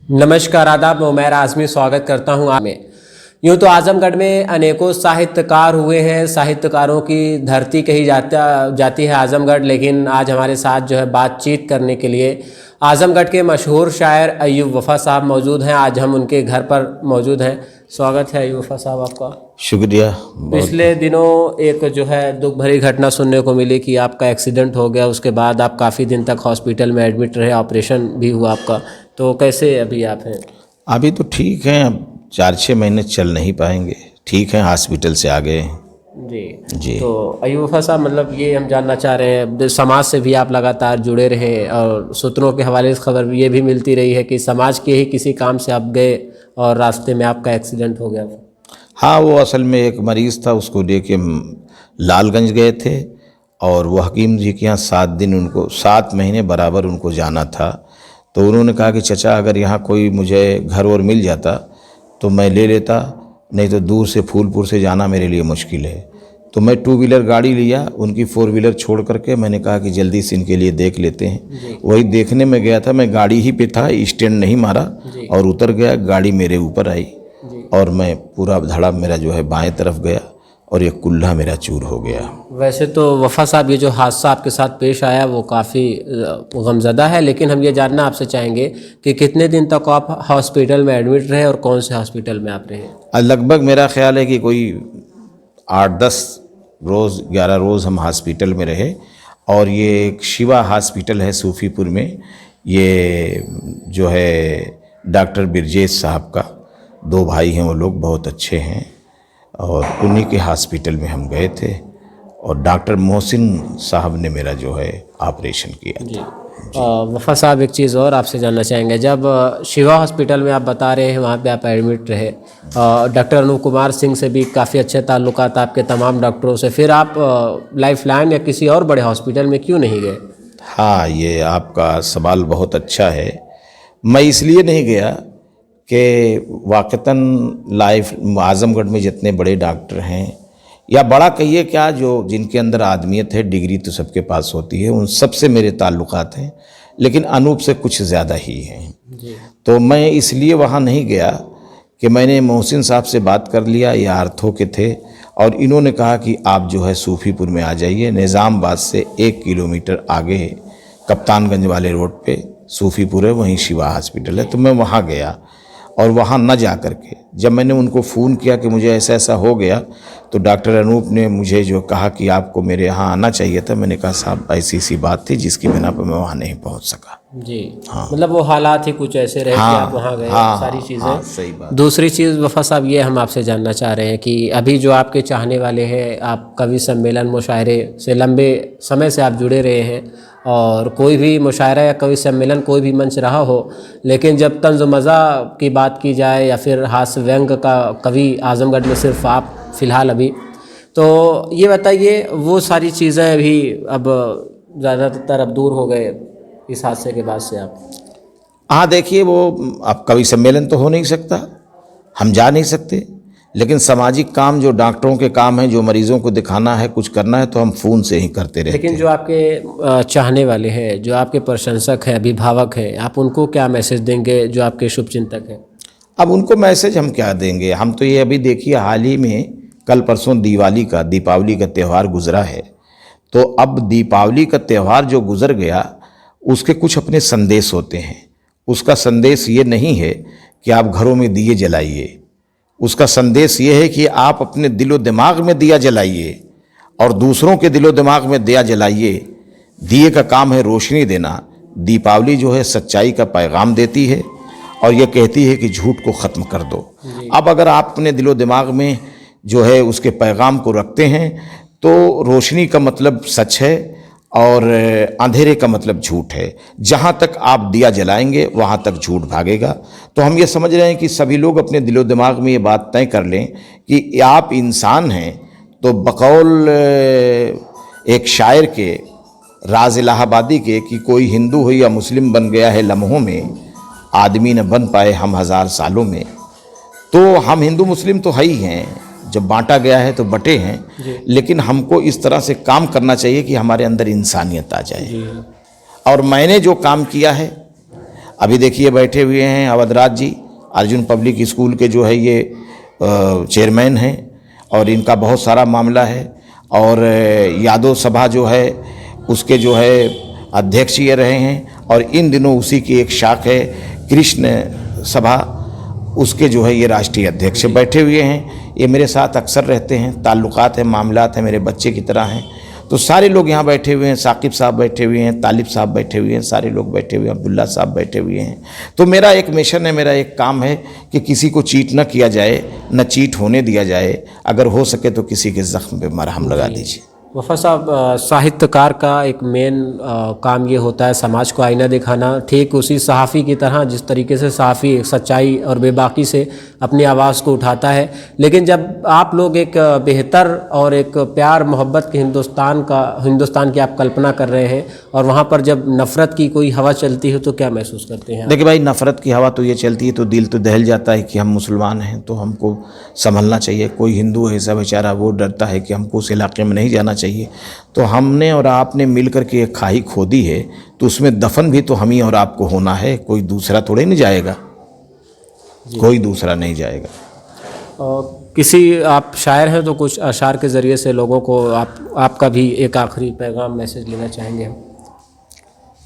नमस्कार, आदाब। मैं उमैर आज़मी स्वागत करता हूँ आप में। यूँ तो आज़मगढ़ में अनेकों साहित्यकार हुए हैं, साहित्यकारों की धरती कही जाती है आज़मगढ़। लेकिन आज हमारे साथ जो है बातचीत करने के लिए आज़मगढ़ के मशहूर शायर अय्यूब वफ़ा साहब मौजूद हैं। आज हम उनके घर पर मौजूद हैं। स्वागत है अय्यूब वफ़ा साहब आपका। शुक्रिया। पिछले दिनों एक जो है दुख भरी घटना सुनने को मिली कि आपका एक्सीडेंट हो गया। उसके बाद आप काफ़ी दिन तक हॉस्पिटल में एडमिट रहे, ऑपरेशन भी हुआ आपका। तो कैसे अभी आप हैं? अभी तो ठीक हैं, अब 4-6 महीने चल नहीं पाएंगे। ठीक हैं, हॉस्पिटल से आ गए हैं। जी। तो अय्यूब वफ़ा साहब, मतलब ये हम जानना चाह रहे हैं, समाज से भी आप लगातार जुड़े रहे और सूत्रों के हवाले से खबर ये भी मिलती रही है कि समाज के ही किसी काम से आप गए और रास्ते में आपका एक्सीडेंट हो गया। हाँ, वो असल में एक मरीज़ था, उसको लेके लालगंज गए थे और वो हकीम जी के यहाँ 7 महीने बराबर उनको जाना था। तो उन्होंने कहा कि चचा, अगर यहाँ कोई मुझे घर और मिल जाता तो मैं ले लेता, नहीं तो दूर से फूलपुर से जाना मेरे लिए मुश्किल है। तो मैं 2 व्हीलर गाड़ी लिया, उनकी 4 व्हीलर छोड़ करके मैंने कहा कि जल्दी से इनके लिए देख लेते हैं। वही देखने में गया था, मैं गाड़ी ही पे था, स्टैंड नहीं मारा और उतर गया। गाड़ी मेरे ऊपर आई और मैं पूरा धड़ा मेरा जो है बाएं तरफ गया और ये कुल्ला मेरा चूर हो गया। वैसे तो वफ़ा साहब, ये जो हादसा आपके साथ पेश आया वो काफ़ी गमज़दा है, लेकिन हम ये जानना आपसे चाहेंगे कि कितने दिन तक आप हॉस्पिटल में एडमिट रहे और कौन से हॉस्पिटल में आप रहे? लगभग मेरा ख्याल है कि कोई 8-10 रोज़ 11 रोज़ हम हॉस्पिटल में रहे। और ये एक शिवा हॉस्पिटल है सूफीपुर में, ये जो है डॉक्टर बिरजेश साहब का 2 भाई हैं, वो लोग बहुत अच्छे हैं और उन्हीं के हॉस्पिटल में हम गए थे और डॉक्टर मोहसिन साहब ने मेरा जो है ऑपरेशन किया था। वफ़ा साहब, एक चीज़ और आपसे जानना चाहेंगे। जब शिवा हॉस्पिटल में आप बता रहे हैं वहाँ पे आप एडमिट रहे, डॉक्टर अनूप कुमार सिंह से भी काफ़ी अच्छे ताल्लुकात आपके तमाम डॉक्टरों से, फिर आप लाइफ लाइन या किसी और बड़े हॉस्पिटल में क्यों नहीं गए? हाँ, ये आपका सवाल बहुत अच्छा है। मैं इसलिए नहीं गया कि वाक़तन आज़मगढ़ में जितने बड़े डॉक्टर हैं, या बड़ा कहिए क्या, जो जिनके अंदर आदमियत है, डिग्री तो सबके पास होती है, उन सब से मेरे ताल्लुकात हैं, लेकिन अनूप से कुछ ज़्यादा ही हैं। तो मैं इसलिए वहाँ नहीं गया कि मैंने मोहसिन साहब से बात कर लिया, ये आर्थो के थे और इन्होंने कहा कि आप जो है सूफीपुर में आ जाइए। निज़ामबाद से 1 किलोमीटर आगे कप्तानगंज वाले रोड पे सूफीपुर है, वहीं शिवा हॉस्पिटल है। तो मैं वहाँ गया और वहाँ न जा कर के जब मैंने उनको फ़ोन किया कि मुझे ऐसा ऐसा हो गया, तो डॉक्टर अनूप ने मुझे जो कहा कि आपको मेरे यहाँ आना चाहिए था। मैंने कहा साहब, ऐसी सी बात थी जिसकी बिना पर मैं वहाँ नहीं पहुँच सका। जी। हाँ। मतलब वो हालात ही कुछ ऐसे रहे कि आप वहाँ गए। सारी चीज़ें। हाँ, सही बात। दूसरी चीज़ वफ़ा साहब, ये हम आपसे जानना चाह रहे हैं कि अभी जो आपके चाहने वाले हैं, आप कवि सम्मेलन मुशायरे से लंबे समय से आप जुड़े रहे हैं और कोई भी मुशायरा या कवि सम्मेलन कोई भी मंच रहा हो, लेकिन जब तंज़ मज़ा की बात की जाए या फिर हास्य व्यंग का कवि आज़मगढ़ में सिर्फ आप फ़िलहाल अभी, तो ये बताइए वो सारी चीज़ें अभी अब ज़्यादातर अब दूर हो गए इस हादसे के बाद से आप? हाँ, देखिए, वो अब कवि सम्मेलन तो हो नहीं सकता, हम जा नहीं सकते, लेकिन सामाजिक काम जो डॉक्टरों के काम है, जो मरीजों को दिखाना है, कुछ करना है, तो हम फ़ोन से ही करते रहते हैं। लेकिन जो आपके चाहने वाले हैं, जो आपके प्रशंसक हैं, अभिभावक हैं, आप उनको क्या मैसेज देंगे, जो आपके शुभचिंतक हैं? अब उनको मैसेज हम क्या देंगे? हम तो ये अभी देखिए, हाल ही में कल परसों दीपावली का त्यौहार गुजरा है। तो अब दीपावली का त्यौहार जो गुजर गया, उसके कुछ अपने संदेश होते हैं। उसका संदेश ये नहीं है कि आप घरों में दिए जलाइए, उसका संदेश ये है कि आप अपने दिलो दिमाग में दिया जलाइए और दूसरों के दिलो दिमाग में दिया जलाइए। दिए का काम है रोशनी देना। दीपावली जो है सच्चाई का पैगाम देती है और ये कहती है कि झूठ को ख़त्म कर दो। अब अगर आप अपने दिलो दिमाग में जो है उसके पैगाम को रखते हैं, तो रोशनी का मतलब सच है और अंधेरे का मतलब झूठ है। जहाँ तक आप दिया जलाएंगे वहाँ तक झूठ भागेगा। तो हम ये समझ रहे हैं कि सभी लोग अपने दिलो दिमाग में ये बात तय कर लें कि आप इंसान हैं। तो बकौल एक शायर के, राज इलाहाबादी के, कि कोई हिंदू हो या मुस्लिम बन गया है लम्हों में, आदमी न बन पाए हम 1000 सालों में। तो हम हिंदू मुस्लिम तो है ही हैं, जब बांटा गया है तो बटे हैं, लेकिन हमको इस तरह से काम करना चाहिए कि हमारे अंदर इंसानियत आ जाए। और मैंने जो काम किया है, अभी देखिए बैठे हुए हैं अवधराज जी, अर्जुन पब्लिक स्कूल के जो है ये चेयरमैन हैं और इनका बहुत सारा मामला है। और यादव सभा जो है उसके जो है अध्यक्ष ये रहे हैं, और इन दिनों उसी की एक शाख है कृष्ण सभा, उसके जो है ये राष्ट्रीय अध्यक्ष बैठे हुए हैं। ये मेरे साथ अक्सर रहते हैं, ताल्लुकात है, मामलात है, मेरे बच्चे की तरह हैं। तो सारे लोग यहाँ बैठे हुए हैं, साकिब साहब बैठे हुए हैं, तालिब साहब बैठे हुए हैं, सारे लोग बैठे हुए हैं, अब्दुल्ला साहब बैठे हुए हैं। तो मेरा एक मिशन है, मेरा एक काम है कि किसी को चीट न किया जाए, न चीट होने दिया जाए। अगर हो सके तो किसी के ज़ख्म पे मरहम लगा दीजिए। वफ़ा साहब, साहित्यकार का एक मेन काम ये होता है समाज को आईना दिखाना, ठीक उसी सहाफ़ी की तरह जिस तरीके से सहाफ़ी सच्चाई और बेबाकी से अपनी आवाज़ को उठाता है। लेकिन जब आप लोग एक बेहतर और एक प्यार मोहब्बत के हिंदुस्तान की आप कल्पना कर रहे हैं और वहाँ पर जब नफ़रत की कोई हवा चलती है तो क्या महसूस करते हैं? देखिए भाई, नफ़रत की हवा तो ये चलती है तो दिल तो दहल जाता है कि हम मुसलमान हैं तो हमको संभलना चाहिए। कोई हिंदू है ऐसा बेचारा, वो डरता है कि हमको उस इलाके में नहीं जाना चाहिए। तो हमने और आपने मिलकर के एक खाई खोदी है, तो उसमें दफन भी तो हम ही और आपको होना है, कोई दूसरा थोड़े नहीं जाएगा, कोई दूसरा नहीं जाएगा। किसी आप शायर हैं तो कुछ अशार के ज़रिए से लोगों को आपका भी एक आखिरी पैगाम मैसेज लेना चाहेंगे हम?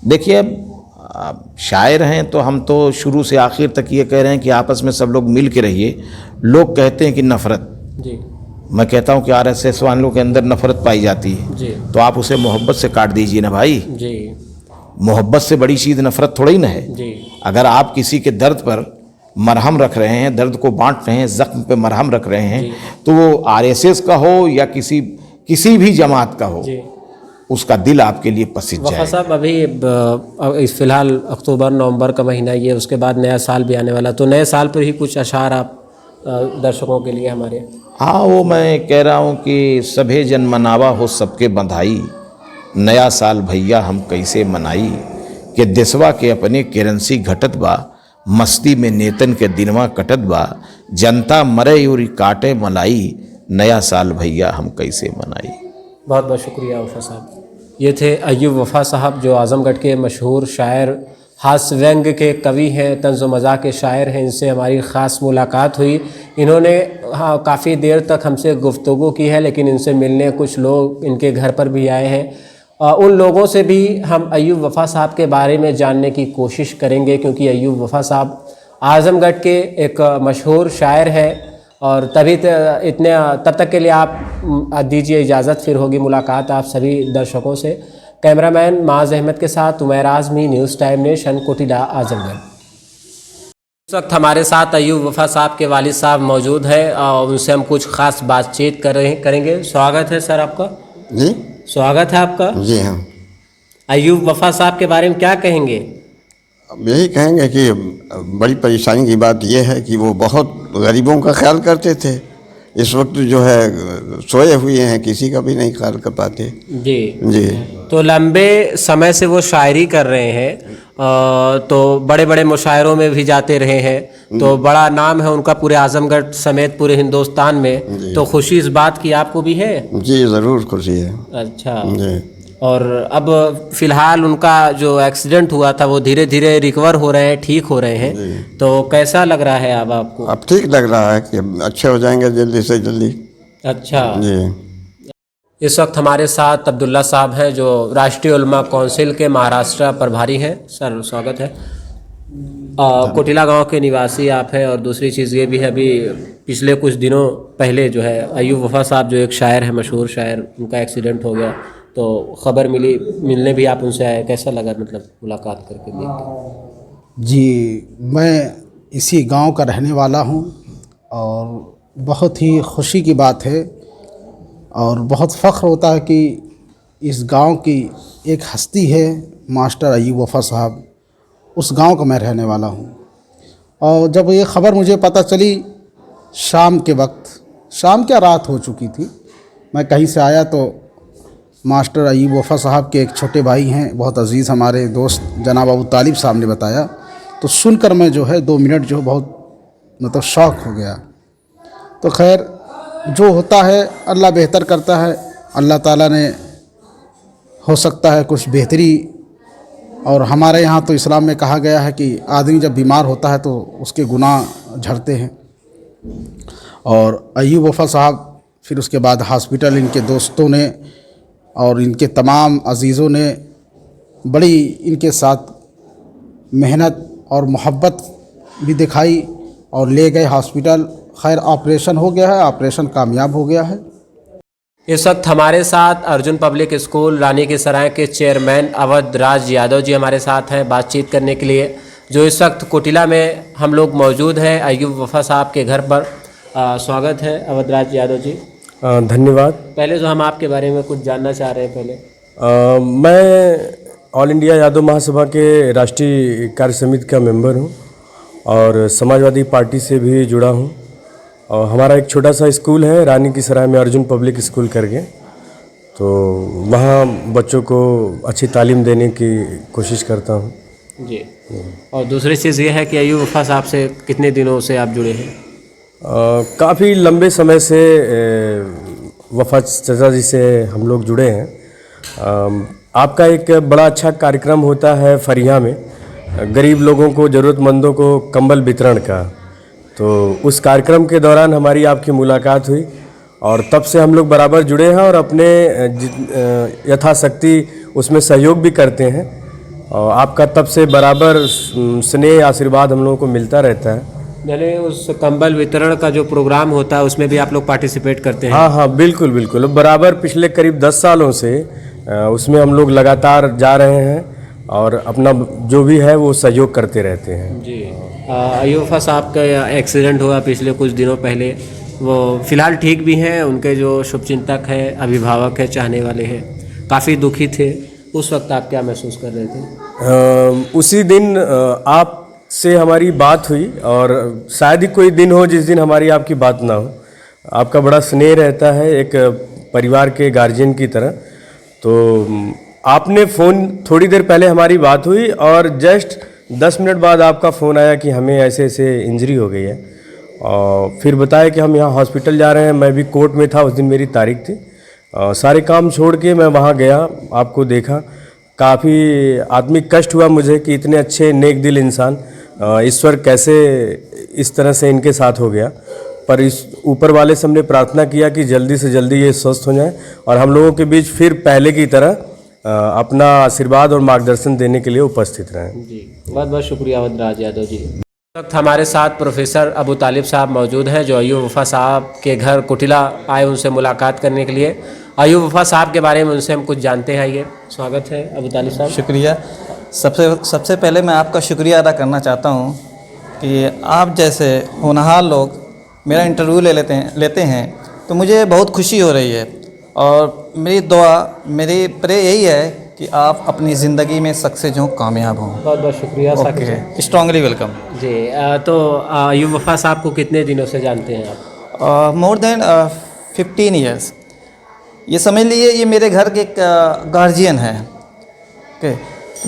देखिए, अब शायर हैं तो हम तो शुरू से आखिर तक ये कह रहे हैं कि आपस में सब लोग मिल के रहिए। लोग कहते हैं कि नफ़रत, जी, मैं कहता हूँ कि RSS वालों के अंदर नफ़रत पाई जाती है, जी, तो आप उसे मोहब्बत से काट दीजिए ना भाई। जी, मोहब्बत से बड़ी चीज़ नफ़रत थोड़ी ना है। जी, अगर आप किसी के दर्द पर मरहम रख रहे हैं, दर्द को बांट रहे हैं, ज़ख्म पे मरहम रख रहे हैं, तो वो RSS का हो या किसी भी जमात का हो, जी। उसका दिल आपके लिए पसीज वफ़ा जाए। साहब, अभी इस फ़िलहाल अक्टूबर नवंबर का महीना ये, उसके बाद नया साल भी आने वाला, तो नए साल पर ही कुछ अशार आप दर्शकों के लिए हमारे? हाँ, वो मैं कह रहा हूँ कि सभे जन मनावा हो सबके बधाई, नया साल भैया हम कैसे मनाई, कि देशवा के अपने करेंसी घटत बा, मस्ती में नेतन के दिनवा कटत बा, जनता मरे और काटे मलाई, नया साल भैया हम कैसे मनाई। बहुत बहुत शुक्रिया वफ़ा साहब। ये थे अय्यूब वफ़ा साहब, जो आज़मगढ़ के मशहूर शायर, हास्य व्यंग के कवि हैं, तंज़ व मज़ाक़ के शायर हैं। इनसे हमारी ख़ास मुलाकात हुई। इन्होंने काफ़ी देर तक हमसे गुफ्तगू की है, लेकिन इनसे मिलने कुछ लोग इनके घर पर भी आए हैं। उन लोगों से भी हम अय्यूब वफ़ा साहब के बारे में जानने की कोशिश करेंगे, क्योंकि अय्यूब वफ़ा साहब आज़मगढ़ के एक मशहूर शायर हैं। और तब तक के लिए आप दीजिए इजाज़त, फिर होगी मुलाकात आप सभी दर्शकों से। कैमरामैन माज अहमद के साथ Umair Azmi, news time nation, Kotila, Azamgarh. इस वक्त हमारे साथ अय्यूब वफ़ा साहब के वालिद साहब मौजूद हैं और उनसे हम कुछ ख़ास बातचीत करेंगे। स्वागत है सर आपका। जी, स्वागत है आपका। जी हाँ। अय्यूब वफ़ा साहब के बारे में क्या कहेंगे? अब यही कहेंगे कि बड़ी परेशानी की बात यह है कि वो बहुत गरीबों का ख्याल करते थे। इस वक्त जो है सोए हुए हैं, किसी का भी नहीं ख्याल कर पाते। जी जी। तो लंबे समय से वो शायरी कर रहे हैं, तो बड़े बड़े मुशायरों में भी जाते रहे हैं, तो बड़ा नाम है उनका पूरे आज़मगढ़ समेत पूरे हिंदुस्तान में। तो खुशी इस बात की आपको भी है? जी, ज़रूर खुशी है। अच्छा। जी। और अब फ़िलहाल उनका जो एक्सीडेंट हुआ था वो धीरे धीरे रिकवर हो रहे हैं, ठीक हो रहे हैं, तो कैसा लग रहा है अब आपको? अब ठीक लग रहा है कि अच्छे हो जाएंगे जल्दी से जल्दी। अच्छा जी। इस वक्त हमारे साथ अब्दुल्ला साहब हैं, जो राष्ट्रीय उलमा काउंसिल के महाराष्ट्र प्रभारी हैं। सर स्वागत है। कोटिला गांव के निवासी आप हैं, और दूसरी चीज़ ये भी है, अभी पिछले कुछ दिनों पहले जो है अय्यूब वफ़ा साहब जो एक शायर है, मशहूर शायर, उनका एक्सीडेंट हो गया, तो ख़बर मिलने भी आप उनसे आए, कैसा लगा मतलब मुलाकात करके देख के? जी, मैं इसी गांव का रहने वाला हूं और बहुत ही खुशी की बात है और बहुत फ़ख्र होता है कि इस गांव की एक हस्ती है मास्टर अय्यूब वफ़ा साहब, उस गांव का मैं रहने वाला हूं। और जब ये ख़बर मुझे पता चली शाम के वक्त, शाम क्या रात हो चुकी थी, मैं कहीं से आया तो मास्टर अय्यूब वफ़ा साहब के एक छोटे भाई हैं, बहुत अजीज़ हमारे दोस्त जनाब अबू तालिब साहब ने बताया, तो सुनकर मैं जो है 2 मिनट जो बहुत मतलब शौक हो गया। तो खैर जो होता है अल्लाह बेहतर करता है, अल्लाह ताला ने हो सकता है कुछ बेहतरी और हमारे यहाँ तो इस्लाम में कहा गया है कि आदमी जब बीमार होता है तो उसके गुनाह झड़ते हैं। और अय्यूब वफ़ा साहब, फिर उसके बाद हॉस्पिटल, इनके दोस्तों ने और इनके तमाम अजीज़ों ने बड़ी इनके साथ मेहनत और मोहब्बत भी दिखाई और ले गए हॉस्पिटल। खैर ऑपरेशन हो गया है, ऑपरेशन कामयाब हो गया है। इस वक्त हमारे साथ अर्जुन पब्लिक स्कूल रानी की सराय के चेयरमैन अवध राज यादव जी हमारे साथ हैं बातचीत करने के लिए, जो इस वक्त कोटिला में हम लोग मौजूद हैं अय्यूब वफ़ा साहब के घर पर। स्वागत है अवध राज यादव जी। धन्यवाद। पहले जो हम आपके बारे में कुछ जानना चाह रहे हैं पहले। मैं ऑल इंडिया यादव महासभा के राष्ट्रीय कार्य समिति का मेंबर हूं और समाजवादी पार्टी से भी जुड़ा हूं। और हमारा एक छोटा सा स्कूल है रानी की सराय में, अर्जुन पब्लिक स्कूल करके, तो वहाँ बच्चों को अच्छी तालीम देने की कोशिश करता हूँ जी। और दूसरी चीज़ ये है कि अय्यूब वफ़ा साहब से कितने दिनों से आप जुड़े हैं? काफ़ी लंबे समय से वफ़ा चाचा जी से हम लोग जुड़े हैं। आपका एक बड़ा अच्छा कार्यक्रम होता है फरिया में, गरीब लोगों को, ज़रूरतमंदों को कंबल वितरण का, तो उस कार्यक्रम के दौरान हमारी आपकी मुलाकात हुई और तब से हम लोग बराबर जुड़े हैं और अपने यथाशक्ति उसमें सहयोग भी करते हैं। और आपका तब से बराबर स्नेह आशीर्वाद हम लोगों को मिलता रहता है। यानी उस कंबल वितरण का जो प्रोग्राम होता है उसमें भी आप लोग पार्टिसिपेट करते हैं? हाँ, बिल्कुल बिल्कुल, बराबर पिछले करीब 10 सालों से उसमें हम लोग लगातार जा रहे हैं और अपना जो भी है वो सहयोग करते रहते हैं। जी। अय्यूब वफ़ा साहब का एक्सीडेंट हुआ पिछले कुछ दिनों पहले, वो फ़िलहाल ठीक भी हैं, उनके जो शुभचिंतक हैं, अभिभावक हैं, चाहने वाले हैं, काफ़ी दुखी थे। उस वक्त आप क्या महसूस कर रहे थे? उसी दिन आप से हमारी बात हुई और शायद ही कोई दिन हो जिस दिन हमारी आपकी बात ना हो। आपका बड़ा स्नेह रहता है एक परिवार के गार्जियन की तरह। तो आपने फ़ोन, थोड़ी देर पहले हमारी बात हुई और जस्ट 10 मिनट बाद आपका फ़ोन आया कि हमें ऐसे ऐसे इंजरी हो गई है, और फिर बताया कि हम यहाँ हॉस्पिटल जा रहे हैं। मैं भी कोर्ट में था, उस दिन मेरी तारीख थी। सारे काम छोड़ के मैं वहाँ गया, आपको देखा। काफ़ी आत्मिक कष्ट हुआ मुझे कि इतने अच्छे नेक दिल इंसान, ईश्वर कैसे इस तरह से इनके साथ हो गया। पर इस ऊपर वाले से हमने प्रार्थना किया कि जल्दी से जल्दी ये स्वस्थ हो जाए और हम लोगों के बीच फिर पहले की तरह अपना आशीर्वाद और मार्गदर्शन देने के लिए उपस्थित रहें। जी, बहुत बहुत शुक्रिया अवध राज यादव जी। इस वक्त हमारे साथ प्रोफेसर अबू तालिब साहब मौजूद हैं, जो अय्यूब वफ़ा साहब के घर कोटिला आए उनसे मुलाकात करने के लिए। अय्यूब वफ़ा साहब के बारे में उनसे हम कुछ जानते हैं। ये स्वागत है अबू तालिब साहब। शुक्रिया। सबसे पहले मैं आपका शुक्रिया अदा करना चाहता हूँ कि आप जैसे होनहार लोग मेरा इंटरव्यू लेते हैं तो मुझे बहुत खुशी हो रही है। और मेरी दुआ, मेरी प्रे यही है कि आप अपनी ज़िंदगी में सक्सेस हों, कामयाब हों। बहुत बहुत शुक्रिया। Okay, strongly welcome. जी। तो अय्यूब वफ़ा साहब को कितने दिनों से जानते हैं आप? More than 15 years. ये समझ लीजिए ये मेरे घर के एक गार्जियन है। ओके,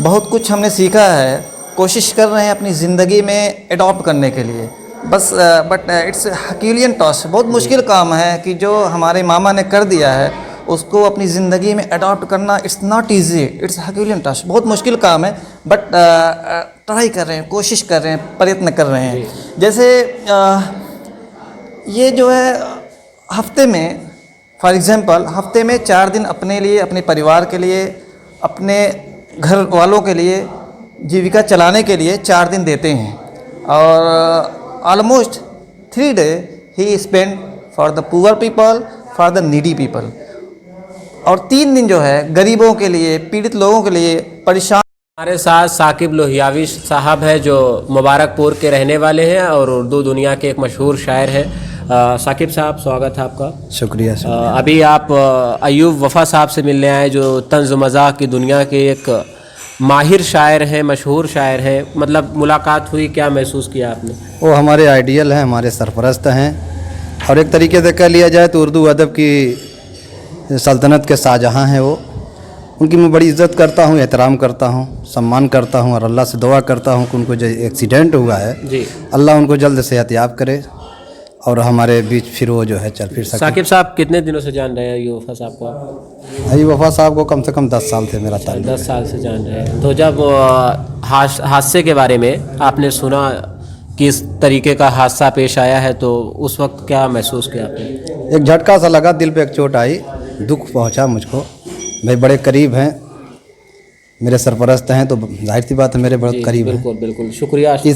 बहुत कुछ हमने सीखा है, कोशिश कर रहे हैं अपनी ज़िंदगी में एडॉप्ट करने के लिए, बस बट इट्स हकीलियन टास्क। बहुत मुश्किल काम है कि जो हमारे मामा ने कर दिया है उसको अपनी ज़िंदगी में अडॉप्ट करना, it's not easy, it's herculean task. बहुत मुश्किल काम है, बट ट्राई कर रहे हैं, कोशिश कर रहे हैं, प्रयत्न कर रहे हैं। जैसे ये जो है हफ्ते में, फॉर एग्ज़ाम्पल, हफ्ते में 4 दिन अपने लिए, अपने परिवार के लिए, अपने घर वालों के लिए, जीविका चलाने के लिए 4 दिन देते हैं। और almost 3 day he spend for the poor people, for the needy people. और 3 दिन जो है गरीबों के लिए, पीड़ित लोगों के लिए, परेशान। हमारे साथ साकिब लोहियावी साहब हैं, जो मुबारकपुर के रहने वाले हैं और उर्दू दुनिया के एक मशहूर शायर हैं। साकिब साहब, स्वागत है आपका। शुक्रिया। अभी आप अय्यूब वफ़ा साहब से मिलने आए, जो तंज़ मज़ाह की दुनिया के एक माहिर शायर हैं, मशहूर शायर हैं। मतलब मुलाकात हुई, क्या महसूस किया आपने? वो हमारे आइडियल हैं, हमारे सरपरस्त हैं, और एक तरीके से कह लिया जाए तो उर्दू अदब की सल्तनत के शाहजहाँ हैं वो। उनकी मैं बड़ी इज़्ज़त करता हूँ, एहतराम करता हूँ, सम्मान करता हूँ, और अल्लाह से दुआ करता हूँ कि उनको जो एक्सीडेंट हुआ है, जी, अल्लाह उनको जल्द सेहतयाब करे और हमारे बीच फिर वो जो है चल फिर सके। साकिब साहब कितने दिनों से जान रहे हैं अयूब वफ़ा साहब को आप? अयूब वफ़ा साहब को कम से कम 10 साल से मेरा ताल्लुक 10 साल से जान रहे हैं। तो जब हादसे के बारे में आपने सुना कि इस तरीके का हादसा पेश आया है तो उस वक्त क्या महसूस किया आपने? एक झटका सा लगा, दिल पे एक चोट आई, दुख पहुंचा मुझको। भाई बड़े करीब हैं, मेरे सरपरस्त हैं, तो जाहिर सी बात है मेरे बहुत करीब हैं, बिल्कुल बिल्कुल, शुक्रिया। इसलिए